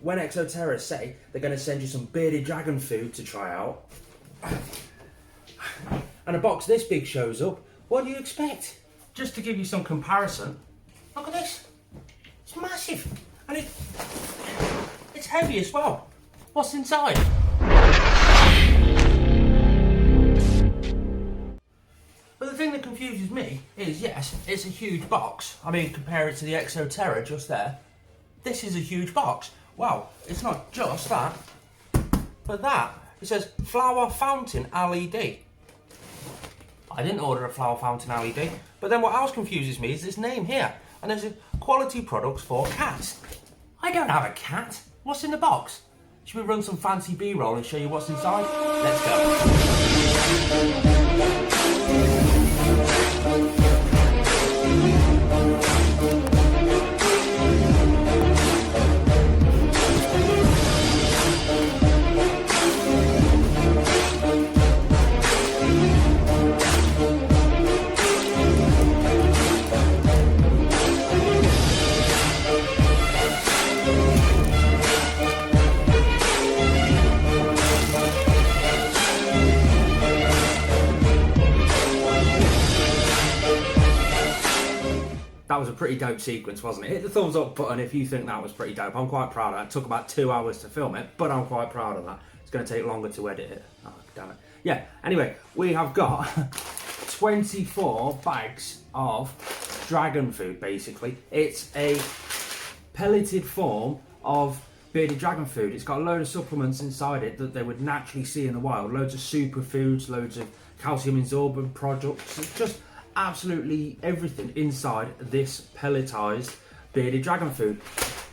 when Exo-Terra say they're going to send you some bearded dragon food to try out, and a box this big shows up, what do you expect? Just to give you some comparison, look at this. It's massive, and it's heavy as well. What's inside? But the thing that confuses me is, yes, it's a huge box. I mean, compare it to the Exo-Terra just there. This is a huge box. Wow, it's not just that, but that. It says flower fountain LED. I didn't order a flower fountain LED, but then what else confuses me is this name here. And there's a quality products for cats. I don't have a cat. What's in the box? Should we run some fancy B-roll and show you what's inside? Let's go. That was a pretty dope sequence, wasn't it? Hit the thumbs up button if you think that was pretty dope. I'm quite proud of that. It took about 2 hours to film it, but I'm quite proud of that. It's going to take longer to edit it. Oh, damn it. Yeah, anyway, we have got 24 bags of dragon food, basically. It's a pelleted form of bearded dragon food. It's got a load of supplements inside it that they would naturally see in the wild. Loads of superfoods, loads of calcium absorbent products. It's just absolutely everything inside this pelletized bearded dragon food.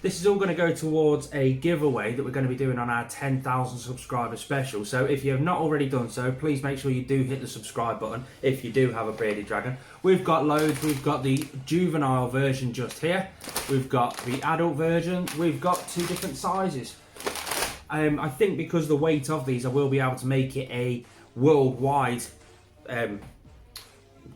This is all going to go towards a giveaway that we're going to be doing on our 10,000 subscriber special. So if you have not already done so, please make sure you do hit the subscribe button if you do have a bearded dragon. We've got loads. We've got the juvenile version just here. We've got the adult version. We've got 2 different sizes. I think because of the weight of these, I will be able to make it a worldwide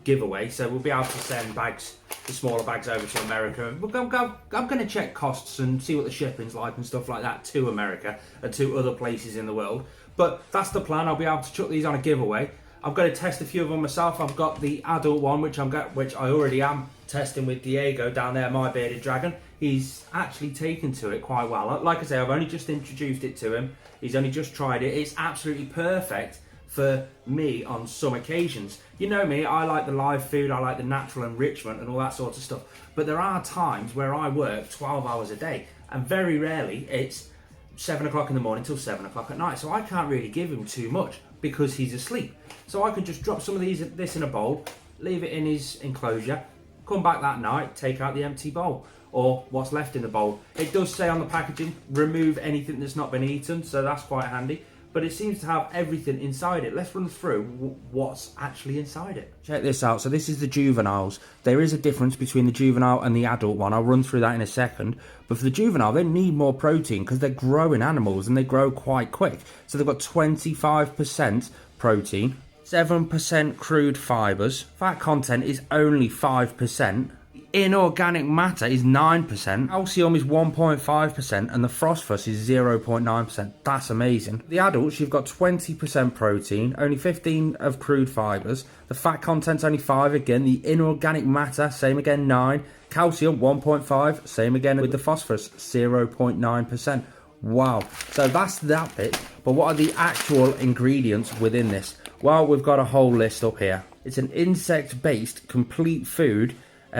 giveaway, so we'll be able to send bags, the smaller bags, over to America. I'm going to check costs and see what the shipping's like and stuff like that to America and to other places in the world. But that's the plan. I'll be able to chuck these on a giveaway. I've got to test a few of them myself. I've got the adult one, which I already am testing with Diego down there, my bearded dragon. He's actually taken to it quite well. Like I say, I've only just introduced it to him. He's only just tried it. It's absolutely perfect for me on some occasions. You know me, I like the live food, I like the natural enrichment and all that sort of stuff. But there are times where I work 12 hours a day, and very rarely it's 7 o'clock in the morning till 7 o'clock at night. So I can't really give him too much because he's asleep. So I could just drop some of this in a bowl, leave it in his enclosure, come back that night, take out the empty bowl or what's left in the bowl. It does say on the packaging, remove anything that's not been eaten, so that's quite handy. But it seems to have everything inside it. Let's run through what's actually inside it. Check this out. So this is the juveniles. There is a difference between the juvenile and the adult one. I'll run through that in a second. But for the juvenile, they need more protein because they're growing animals and they grow quite quick. So they've got 25% protein, 7% crude fibres. Fat content is only 5%. Inorganic matter is 9%, calcium is 1.5%, and the phosphorus is 0.9%. That's amazing. The adults, you've got 20% protein, only 15 of crude fibres. The fat content's only 5 again. The inorganic matter, same again, 9. Calcium, 1.5, same again with the phosphorus, 0.9%. Wow. So that's that bit. But what are the actual ingredients within this? Well, we've got a whole list up here. It's an insect-based complete food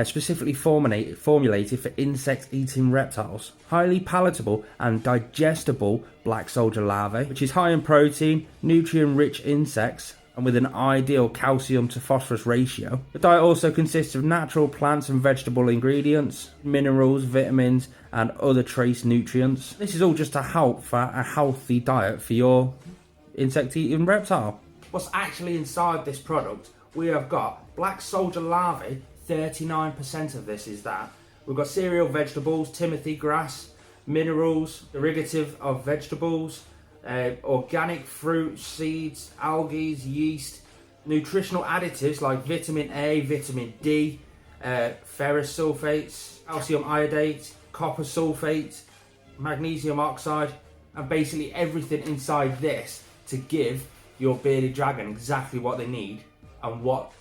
specifically formulated for insect-eating reptiles. Highly palatable and digestible black soldier larvae, which is high in protein, nutrient-rich insects, and with an ideal calcium to phosphorus ratio. The diet also consists of natural plants and vegetable ingredients, minerals, vitamins, and other trace nutrients. This is all just to help for a healthy diet for your insect-eating reptile. What's actually inside this product? We have got black soldier larvae. 39% of this is that. We've got cereal vegetables, timothy grass, minerals, derivative of vegetables, organic fruits, seeds, algae, yeast, nutritional additives like vitamin A, vitamin D, ferrous sulfates, calcium iodate, copper sulfate, magnesium oxide, and basically everything inside this to give your bearded dragon exactly what they need and what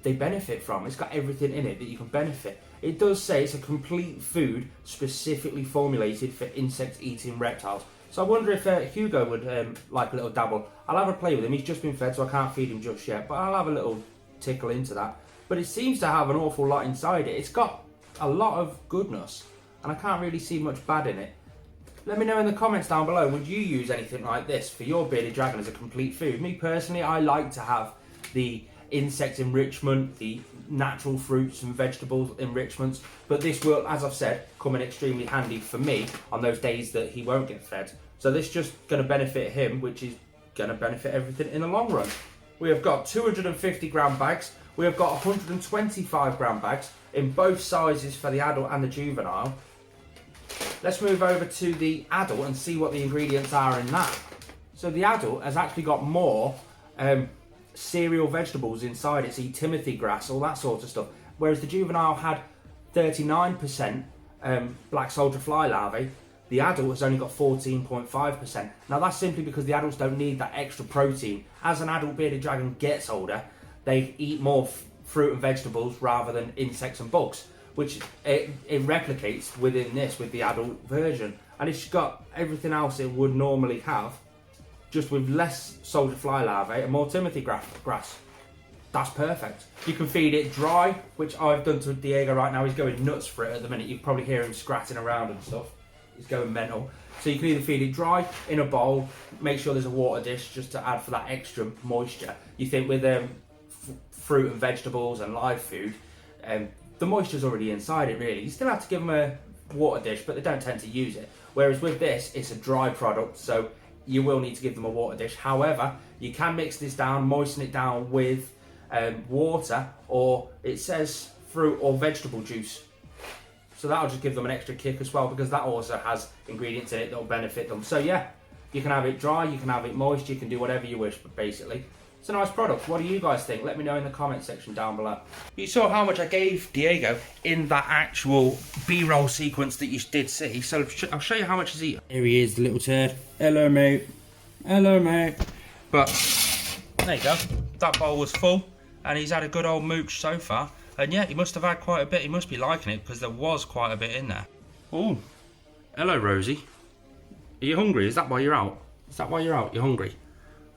they benefit from. It's got everything in it that you can benefit. It does say it's a complete food specifically formulated for insect-eating reptiles. So I wonder if Hugo would like a little dabble. I'll have a play with him. He's just been fed, so I can't feed him just yet, but I'll have a little tickle into that. But it seems to have an awful lot inside it. It's got a lot of goodness, and I can't really see much bad in it. Let me know in the comments down below, would you use anything like this for your bearded dragon as a complete food? Me personally, I like to have the insect enrichment, the natural fruits and vegetables enrichments, but this will, as I've said, come in extremely handy for me on those days that he won't get fed. So this is just going to benefit him, which is going to benefit everything in the long run. We have got 250 gram bags, we have got 125 gram bags in both sizes for the adult and the juvenile. Let's move over to the adult and see what the ingredients are in that. So the adult has actually got more cereal vegetables inside it, so Timothy grass, all that sort of stuff. Whereas the juvenile had 39% black soldier fly larvae, the adult has only got 14.5%. Now that's simply because the adults don't need that extra protein. As an adult bearded dragon gets older, they eat more fruit and vegetables rather than insects and bugs, which it replicates within this with the adult version. And it's got everything else it would normally have, just with less soldier fly larvae and more Timothy grass. That's perfect. You can feed it dry, which I've done to Diego right now. He's going nuts for it at the minute. You can probably hear him scratching around and stuff. He's going mental. So you can either feed it dry in a bowl, make sure there's a water dish just to add for that extra moisture. You think with fruit and vegetables and live food, the moisture's already inside it really. You still have to give them a water dish, but they don't tend to use it. Whereas with this, it's a dry product, so you will need to give them a water dish. However, you can mix this down, moisten it down with water, or it says fruit or vegetable juice. So that'll just give them an extra kick as well, because that also has ingredients in it that will benefit them. So yeah, you can have it dry, you can have it moist, you can do whatever you wish, but basically, it's a nice product. What do you guys think? Let me know in the comment section down below. You saw how much I gave Diego in that actual B-roll sequence that you did see. So I'll show you how much he's eaten. Here he is, the little turd. Hello, mate. Hello, mate. But there you go. That bowl was full, and he's had a good old mooch so far. And yeah, he must have had quite a bit. He must be liking it, because there was quite a bit in there. Oh, hello, Rosie. Are you hungry? Is that why you're out? Is that why you're out? You're hungry?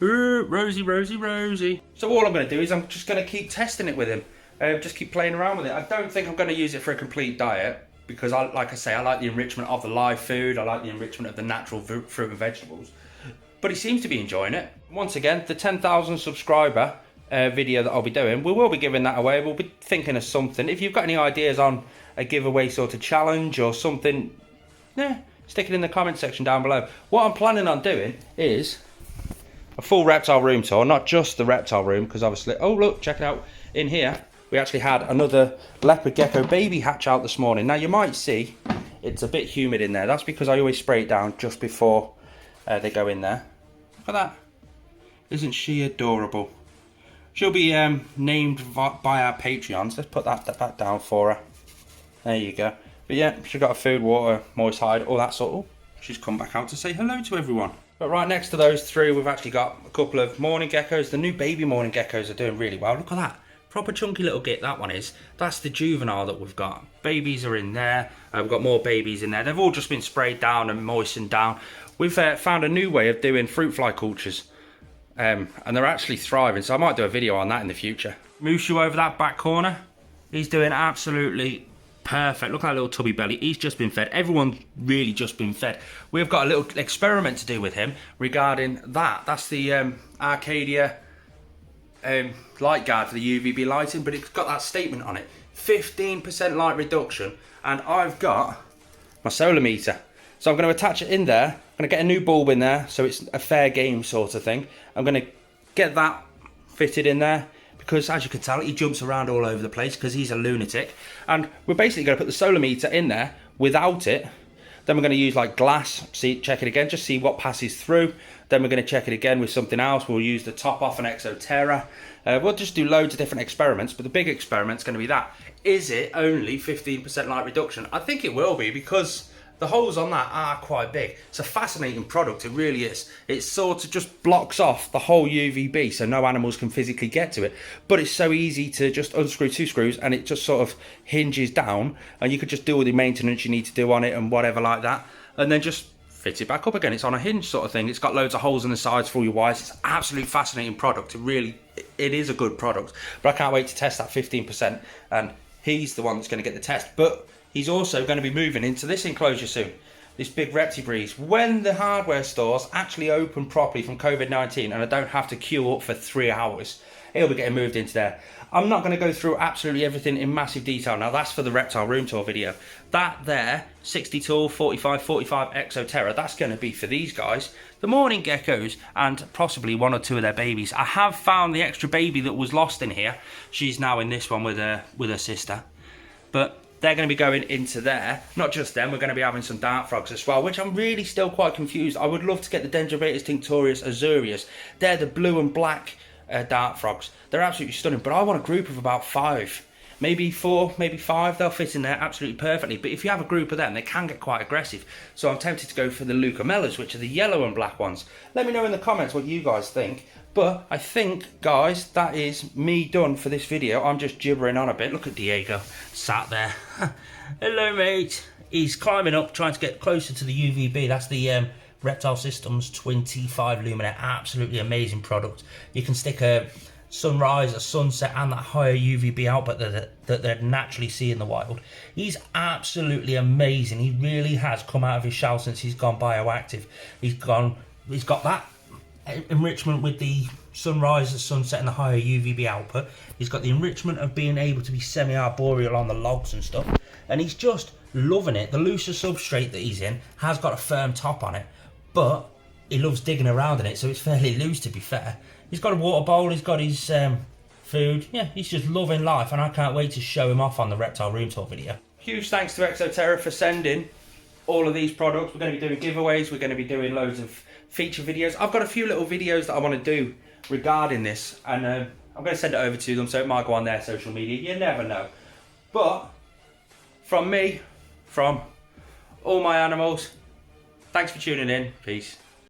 Rosie, Rosie, Rosie. So all I'm going to do is I'm just going to keep testing it with him. Just keep playing around with it. I don't think I'm going to use it for a complete diet, because like I say, I like the enrichment of the live food. I like the enrichment of the natural fruit and vegetables. But he seems to be enjoying it. Once again, the 10,000 subscriber video that I'll be doing, we will be giving that away. We'll be thinking of something. If you've got any ideas on a giveaway sort of challenge or something, yeah, stick it in the comment section down below. What I'm planning on doing is a full reptile room tour, not just the reptile room, because obviously, oh look, check it out. In here, we actually had another leopard gecko baby hatch out this morning. Now you might see it's a bit humid in there. That's because I always spray it down just before they go in there. Look at that. Isn't she adorable? She'll be named by our Patreons. Let's put that down for her. There you go. But yeah, she's got a food, water, moist hide, all that sort of. She's come back out to say hello to everyone. But right next to those three, we've actually got a couple of morning geckos. The new baby morning geckos are doing really well. Look at that. Proper chunky little git, that one is. That's the juvenile that we've got. Babies are in there. We've got more babies in there. They've all just been sprayed down and moistened down. We've found a new way of doing fruit fly cultures. And they're actually thriving, so I might do a video on that in the future. Mushu over that back corner. He's doing absolutely perfect. Look at that little tubby belly. He's just been fed. Everyone's really just been fed. We've got a little experiment to do with him regarding that. That's the Arcadia light guard for the UVB lighting, but it's got that statement on it. 15% light reduction. And I've got my solar meter. So I'm going to attach it in there. I'm going to get a new bulb in there, so it's a fair game sort of thing. I'm going to get that fitted in there, because as you can tell, he jumps around all over the place because he's a lunatic. And we're basically going to put the solar meter in there without it. Then we're going to use like glass, check it again, just see what passes through. Then we're going to check it again with something else. We'll use the top off an Exo-Terra. We'll just do loads of different experiments, but the big experiment's going to be that. Is it only 15% light reduction? I think it will be, because the holes on that are quite big. It's a fascinating product, it really is. It sort of just blocks off the whole UVB so no animals can physically get to it. But it's so easy to just unscrew 2 screws and it just sort of hinges down, and you could just do all the maintenance you need to do on it and whatever like that, and then just fit it back up again. It's on a hinge sort of thing. It's got loads of holes in the sides for all your wires. It's an absolutely fascinating product. It is a good product. But I can't wait to test that 15%. And he's the one that's going to get the test. But he's also going to be moving into this enclosure soon. This big Reptile. When the hardware stores actually open properly from COVID-19 and I don't have to queue up for 3 hours, he'll be getting moved into there. I'm not going to go through absolutely everything in massive detail now. That's for the reptile room tour video. That there, 60 tool, 45 Exo-Terra, that's going to be for these guys, the morning geckos, and possibly 1 or 2 of their babies. I have found the extra baby that was lost in here. She's now in this one with her sister. But they're going to be going into there. Not just them, we're going to be having some dart frogs as well, which I'm really still quite confused. I would love to get the Dendrobatus tinctorius azurius. They're the blue and black dart frogs. They're absolutely stunning, but I want a group of about 5, maybe 4, maybe 5. They'll fit in there absolutely perfectly. But if you have a group of them, they can get quite aggressive. So I'm tempted to go for the Leucomellas, which are the yellow and black ones. Let me know in the comments what you guys think. But I think, guys, that is me done for this video. I'm just gibbering on a bit. Look at Diego sat there. Hello, mate. He's climbing up, trying to get closer to the UVB. That's the Reptile Systems 25 Luminaire. Absolutely amazing product. You can stick a sunrise, a sunset, and that higher UVB output that they'd naturally see in the wild. He's absolutely amazing. He really has come out of his shell since he's gone bioactive. He's got that enrichment with the sunrise, the sunset, and the higher UVB output. He's got the enrichment of being able to be semi-arboreal on the logs and stuff, and he's just loving it. The looser substrate that he's in has got a firm top on it, but he loves digging around in it, so it's fairly loose, to be fair. He's got a water bowl, he's got his food. Yeah, he's just loving life, and I can't wait to show him off on the reptile room tour video. Huge thanks to Exo-Terra for sending all of these products. We're going to be doing giveaways, we're going to be doing loads of feature videos. I've got a few little videos that I want to do regarding this, and I'm going to send it over to them, so it might go on their social media. You never know. But from me, from all my animals, thanks for tuning in. Peace.